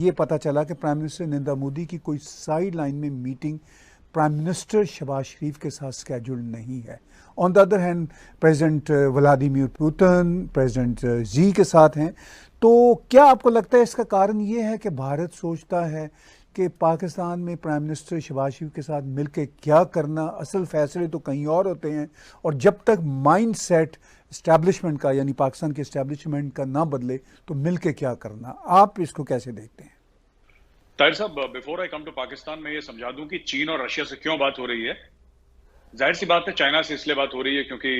ये पता चला कि प्राइम मिनिस्टर नरेंद्र मोदी की कोई साइड लाइन में meeting prime minister Shehbaz Sharif के साथ स्केड्यूल नहीं है। On the other hand president Vladimir Putin president ji के साथ हैं। तो क्या आपको लगता है इसका कारण ये है कि भारत सोचता है कि पाकिस्तान में प्राइम मिनिस्टर शहबाज शरीफ के साथ मिलकर क्या करना, असल फैसले तो कहीं और होते हैं, और जब तक माइंड सेट इस्टेब्लिशमेंट का यानी पाकिस्तान के इस्टेब्लिशमेंट का ना बदले तो मिलके क्या करना, आप इसको कैसे देखते हैं? Tahir sahab, before I come to Pakistan में ये समझा दूं कि चीन और रशिया से क्यों बात हो रही है। जाहिर सी बात है चाइना से इसलिए बात हो रही है क्योंकि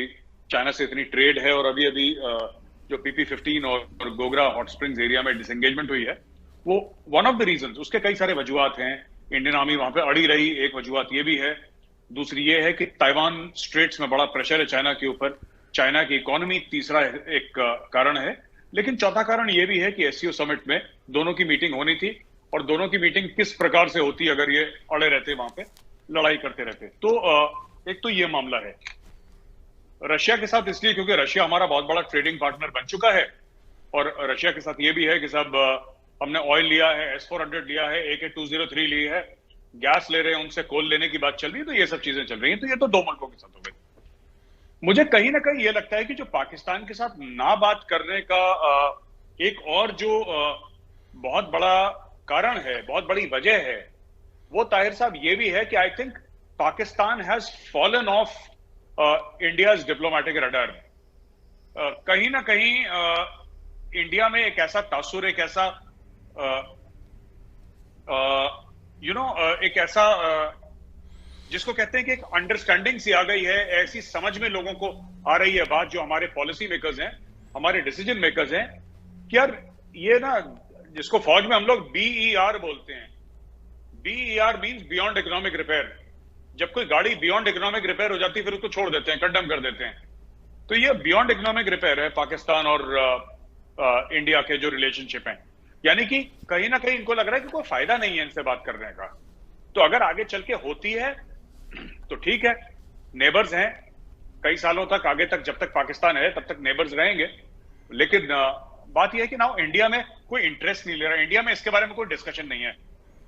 चाइना से इतनी ट्रेड है, और अभी अभी जो PP-15 और गोगरा हॉट स्प्रिंग्स एरिया में डिसएंगेजमेंट हुई है, वो वन ऑफ द रीजंस, उसके कई सारे वजूहत हैं। इंडियन आर्मी वहां पे अड़ी रही, एक वजूहत ये भी है। दूसरी ये है कि ताइवान स्ट्रेट्स में बड़ा प्रेशर है चाइना के ऊपर, चाइना की इकोनॉमी तीसरा एक कारण है। लेकिन चौथा कारण ये भी है कि SCO समिट में दोनों की मीटिंग होनी थी, और दोनों की मीटिंग किस प्रकार से होती अगर ये अड़े रहते वहां पे, लड़ाई करते रहते। तो एक तो ये मामला है रशिया के साथ, इसलिए क्योंकि रशिया हमारा बहुत बड़ा ट्रेडिंग पार्टनर बन चुका है। और रशिया के साथ ये भी है कि साहब हमने ऑयल लिया है, S-400 लिया है, AK-203 ली है, गैस ले रहे हैं, उनसे कोल लेने की बात चल रही है। तो ये सब चीजें चल रही हैं। तो ये तो दो मुल्कों के साथ हो गई। मुझे कहीं ना कहीं ये लगता है कि जो पाकिस्तान के साथ ना बात करने का एक और जो बहुत बड़ा कारण है, बहुत बड़ी वजह है, वो ताहिर साहब ये भी है कि I think Pakistan has fallen of India's diplomatic radar. कहीं ना कहीं इंडिया में एक ऐसा तासुर, एक ऐसा एक ऐसा जिसको कहते हैं कि एक अंडरस्टैंडिंग सी आ गई है, ऐसी समझ में लोगों को आ रही है बात, जो हमारे पॉलिसी मेकर्स हैं, हमारे डिसीजन मेकर्स हैं, कि यार ये ना, जिसको फौज में हम लोग BER बोलते हैं, BER means beyond economic repair. जब कोई गाड़ी बियॉन्ड इकोनॉमिक रिपेयर हो जाती है फिर उसको छोड़ देते हैं, कंडेम कर देते हैं। तो ये बियॉन्ड इकोनॉमिक रिपेयर है पाकिस्तान और इंडिया के जो रिलेशनशिप हैं। यानी कि कहीं ना कहीं इनको लग रहा है कि कोई फायदा नहीं है इनसे बात करने का। तो अगर आगे चल के होती है तो ठीक है, नेबर्स हैं कई सालों तक, आगे तक जब तक पाकिस्तान है तब तक नेबर्स रहेंगे। लेकिन बात यह है कि ना इंडिया में कोई इंटरेस्ट नहीं ले रहा। इंडिया में इसके बारे में कोई डिस्कशन नहीं है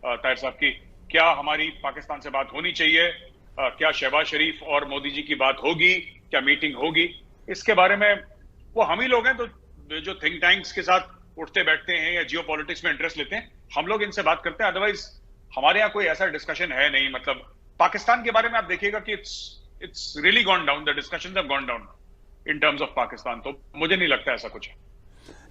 ताहिर साहब की क्या हमारी पाकिस्तान से बात होनी चाहिए, क्या शहबाज शरीफ और मोदी जी की बात होगी, क्या मीटिंग होगी, इसके बारे में वो हम ही लोग हैं तो जो थिंक टैंक्स के साथ उठते बैठते हैं या जियो पॉलिटिक्स में इंटरेस्ट लेते हैं, हम लोग इनसे बात करते हैं। अदरवाइज हमारे यहाँ कोई ऐसा डिस्कशन है नहीं। मतलब पाकिस्तान के बारे में आप देखिएगा कि it's really gone down, the discussions have gone down in terms of Pakistan. तो मुझे नहीं लगता ऐसा कुछ है।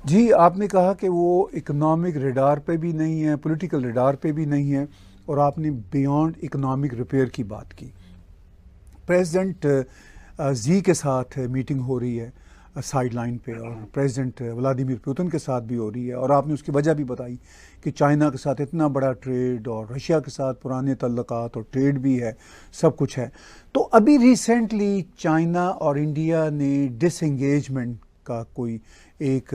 जी, आपने कहा कि वो इकोनॉमिक रडार पे भी नहीं है, पॉलिटिकल रडार पे भी नहीं है, और आपने बियॉन्ड इकोनॉमिक रिपेयर की बात की। प्रेसिडेंट जी के साथ मीटिंग हो रही है साइड लाइन पे, और प्रेसिडेंट व्लादिमीर पुतिन के साथ भी हो रही है, और आपने उसकी वजह भी बताई कि चाइना के साथ इतना बड़ा ट्रेड और रशिया के साथ पुराने तल्लुकात और ट्रेड भी है, सब कुछ है। तो अभी रिसेंटली चाइना और इंडिया ने डिसएंगेजमेंट का कोई एक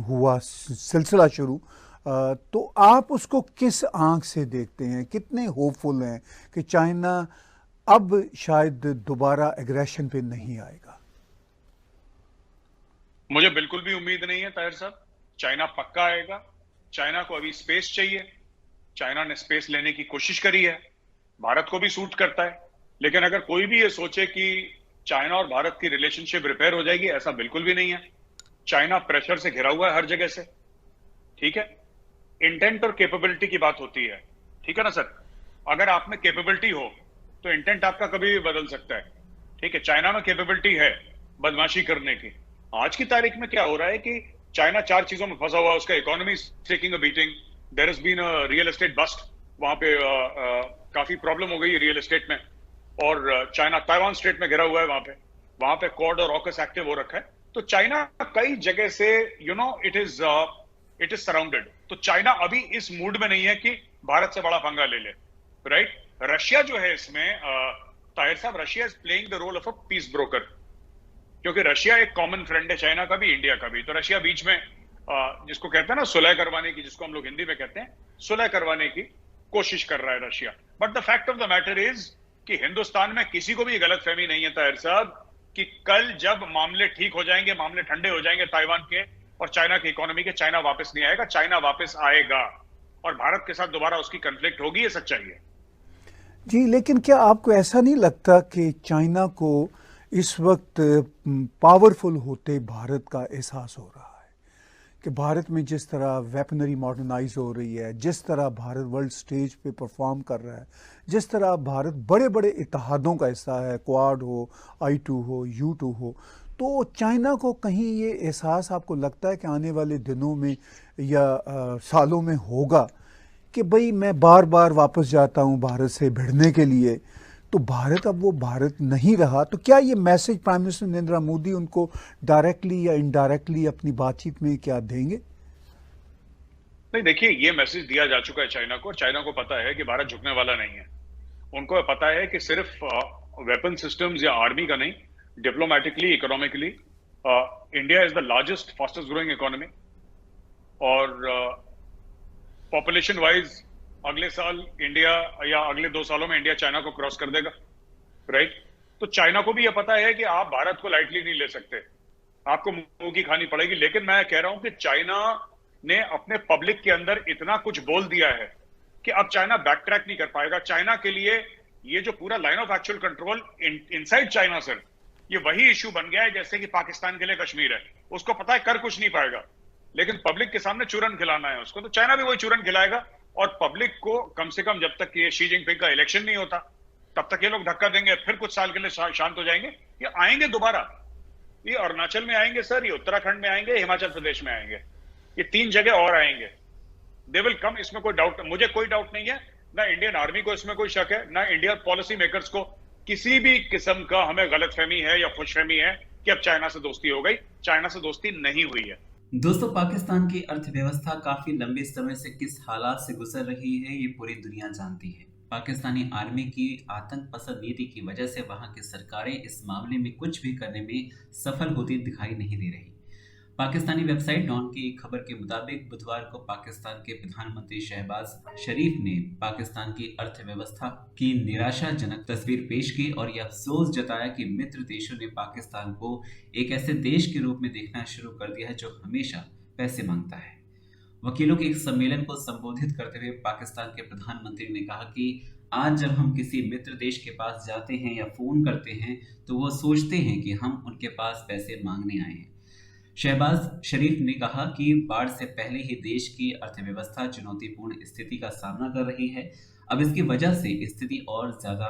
हुआ सिलसिला शुरू, तो आप उसको किस आंख से देखते हैं? कितने होपफुल हैं कि चाइना अब शायद दोबारा एग्रेशन पे नहीं आएगा? मुझे बिल्कुल भी उम्मीद नहीं है ताहिर साहब, चाइना पक्का आएगा। चाइना को अभी स्पेस चाहिए। चाइना ने स्पेस लेने की कोशिश करी है, भारत को भी सूट करता है। लेकिन अगर कोई भी ये सोचे कि चाइना और भारत की रिलेशनशिप रिपेयर हो जाएगी, ऐसा बिल्कुल भी नहीं है। चाइना प्रेशर से घिरा हुआ है हर जगह से, ठीक है। इंटेंट और कैपेबिलिटी की बात होती है, ठीक है ना सर। अगर आप में कैपेबिलिटी हो तो इंटेंट आपका कभी भी बदल सकता है, ठीक है। चाइना में कैपेबिलिटी है बदमाशी करने की। आज की तारीख में क्या हो रहा है कि चाइना चार चीजों में फंसा हुआ है। उसका economy taking a beating, there has been a real estate bust, वहां पे काफी प्रॉब्लम हो गई है रियल एस्टेट में। और चाइना ताइवान स्ट्रेट में घिरा हुआ है, वहां पे क्वाड और ऑकस एक्टिव हो रखा है। तो चाइना कई जगह से इट इज सराउंडेड। तो चाइना अभी इस मूड में नहीं है कि भारत से बड़ा पंगा ले ले, राइट। रशिया जो है इसमें Tahir sahab, Russia is playing the role of a peace broker, क्योंकि रशिया एक कॉमन फ्रेंड है चाइना का भी, इंडिया का भी। तो रशिया बीच में जिसको कहते हैं ना सुलह करवाने की, जिसको हम लोग हिंदी में कहते हैं सुलह करवाने की कोशिश कर रहा है Russia. But the fact of the matter is कि हिंदुस्तान में किसी को भी गलतफहमी नहीं है ताहिर साहब कि कल जब मामले ठीक हो जाएंगे, मामले ठंडे हो जाएंगे ताइवान के और चाइना की इकोनॉमी के, चाइना वापस नहीं आएगा। चाइना वापस आएगा। और भारत के साथ दोबारा उसकी कन्फ्लिक्ट होगी, ये सच्चाई है। जी, लेकिन क्या आपको ऐसा नहीं लगता कि चाइना को इस वक्त पावरफुल होते भारत का एहसास हो रहा है कि भारत में जिस तरह वेपनरी मॉडर्नाइज हो रही है, जिस तरह भारत वर्ल्ड स्टेज पे परफॉर्म कर रहा है, जिस तरह भारत बड़े बड़े इत्तेहादों का हिस्सा है, क्वाड हो, I2 हो, U2 हो, तो चाइना को कहीं ये एहसास आपको लगता है कि आने वाले दिनों में या सालों में होगा कि भाई मैं बार बार वापस जाता हूं भारत से भिड़ने के लिए, तो भारत अब वो भारत नहीं रहा? तो क्या ये message prime minister Narendra Modi उनको डायरेक्टली या इनडायरेक्टली अपनी बातचीत में क्या देंगे? नहीं, देखिए, ये मैसेज दिया जा चुका है चाइना को, और चाइना को पता है कि भारत झुकने वाला नहीं है। उनको पता है कि सिर्फ वेपन सिस्टम्स या आर्मी का नहीं, diplomatically, economically India is the largest fastest growing economy, और पॉपुलेशन वाइज अगले साल इंडिया, या अगले 2 सालों में इंडिया चाइना को क्रॉस कर देगा, राइट? तो चाइना को भी यह पता है कि आप भारत को लाइटली नहीं ले सकते, आपको मुंह की खानी पड़ेगी। लेकिन मैं कह रहा हूं कि चाइना ने अपने पब्लिक के अंदर इतना कुछ बोल दिया है कि अब चाइना बैक ट्रैक नहीं कर पाएगा। चाइना के लिए ये जो पूरा line of actual control inside China, sir, ये वही इश्यू बन गया है जैसे कि पाकिस्तान के लिए कश्मीर है। उसको पता है कर कुछ नहीं पाएगा, लेकिन पब्लिक के सामने चूरन खिलाना है उसको, तो चाइना भी वही चूरन खिलाएगा। और पब्लिक को कम से कम जब तक ये शी जिनपिंग का इलेक्शन नहीं होता तब तक ये लोग धक्का देंगे, फिर कुछ साल के लिए शांत हो जाएंगे। ये आएंगे दोबारा, ये अरुणाचल में आएंगे सर, ये उत्तराखंड में आएंगे, हिमाचल प्रदेश में आएंगे, ये 3 जगह और आएंगे। दे विल कम, इसमें कोई डाउट, मुझे कोई डाउट नहीं है, ना इंडियन आर्मी को इसमें कोई शक है, ना इंडियन पॉलिसी मेकर्स को किसी भी किस्म का हमें गलतफहमी है या खुशफहमी है कि अब चाइना से दोस्ती हो गई। चाइना से दोस्ती नहीं हुई है। दोस्तों, पाकिस्तान की अर्थव्यवस्था काफी लंबे समय से किस हालात से गुजर रही है ये पूरी दुनिया जानती है। पाकिस्तानी आर्मी की आतंक पसंद नीति की वजह से वहां की सरकारें इस मामले में कुछ भी करने में सफल होती दिखाई नहीं दे रही। पाकिस्तानी वेबसाइट डॉन की एक खबर के मुताबिक बुधवार को पाकिस्तान के प्रधानमंत्री शहबाज शरीफ ने पाकिस्तान की अर्थव्यवस्था की निराशाजनक तस्वीर पेश की और यह अफसोस जताया कि मित्र देशों ने पाकिस्तान को एक ऐसे देश के रूप में देखना शुरू कर दिया है जो हमेशा पैसे मांगता है। वकीलों के एक सम्मेलन को संबोधित करते हुए पाकिस्तान के प्रधानमंत्री ने कहा कि आज जब हम किसी मित्र देश के पास जाते हैं या फोन करते हैं तो वो सोचते हैं कि हम उनके पास पैसे मांगने आए हैं। शहबाज शरीफ ने कहा कि बाढ़ से पहले ही देश की अर्थव्यवस्था चुनौतीपूर्ण स्थिति का सामना कर रही है। अब इसकी वजह से स्थिति और ज्यादा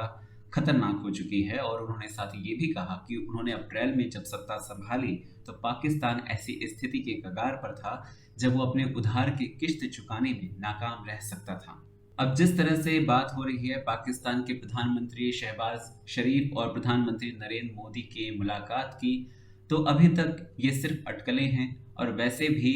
खतरनाक हो चुकी है और उन्होंने साथ ही ये भी कहा कि उन्होंने अप्रैल में जब सत्ता संभाली तो पाकिस्तान ऐसी स्थिति के कगार पर था जब वो अपने उधार की किश्त चुकाने में नाकाम रह सकता था। अब जिस तरह से बात हो रही है पाकिस्तान के प्रधानमंत्री शहबाज शरीफ और प्रधानमंत्री नरेंद्र मोदी की मुलाकात की, तो अभी तक ये सिर्फ अटकलें हैं और वैसे भी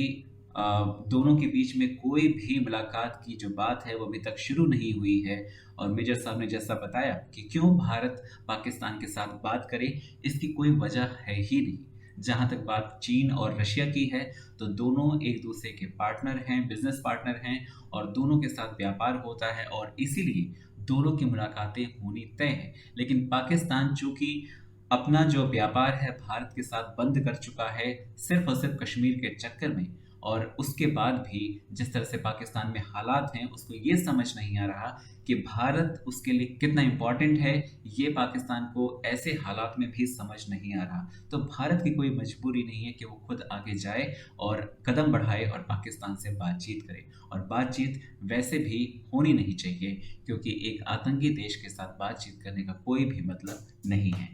दोनों के बीच में कोई भी मुलाकात की जो बात है वो अभी तक शुरू नहीं हुई है। और मेजर साहब ने जैसा बताया कि क्यों भारत पाकिस्तान के साथ बात करे, इसकी कोई वजह है ही नहीं। जहां तक बात चीन और रशिया की है तो दोनों एक दूसरे के पार्टनर हैं, बिजनेस पार्टनर हैं और दोनों के साथ व्यापार होता है और इसीलिए दोनों की मुलाकातें होनी तय है। लेकिन पाकिस्तान चूंकि अपना जो व्यापार है भारत के साथ बंद कर चुका है सिर्फ और सिर्फ कश्मीर के चक्कर में, और उसके बाद भी जिस तरह से पाकिस्तान में हालात हैं उसको ये समझ नहीं आ रहा कि भारत उसके लिए कितना इम्पोर्टेंट है, ये पाकिस्तान को ऐसे हालात में भी समझ नहीं आ रहा। तो भारत की कोई मजबूरी नहीं है कि वो खुद आगे जाए और कदम बढ़ाए और पाकिस्तान से बातचीत करे, और बातचीत वैसे भी होनी नहीं चाहिए क्योंकि एक आतंकी देश के साथ बातचीत करने का कोई भी मतलब नहीं है।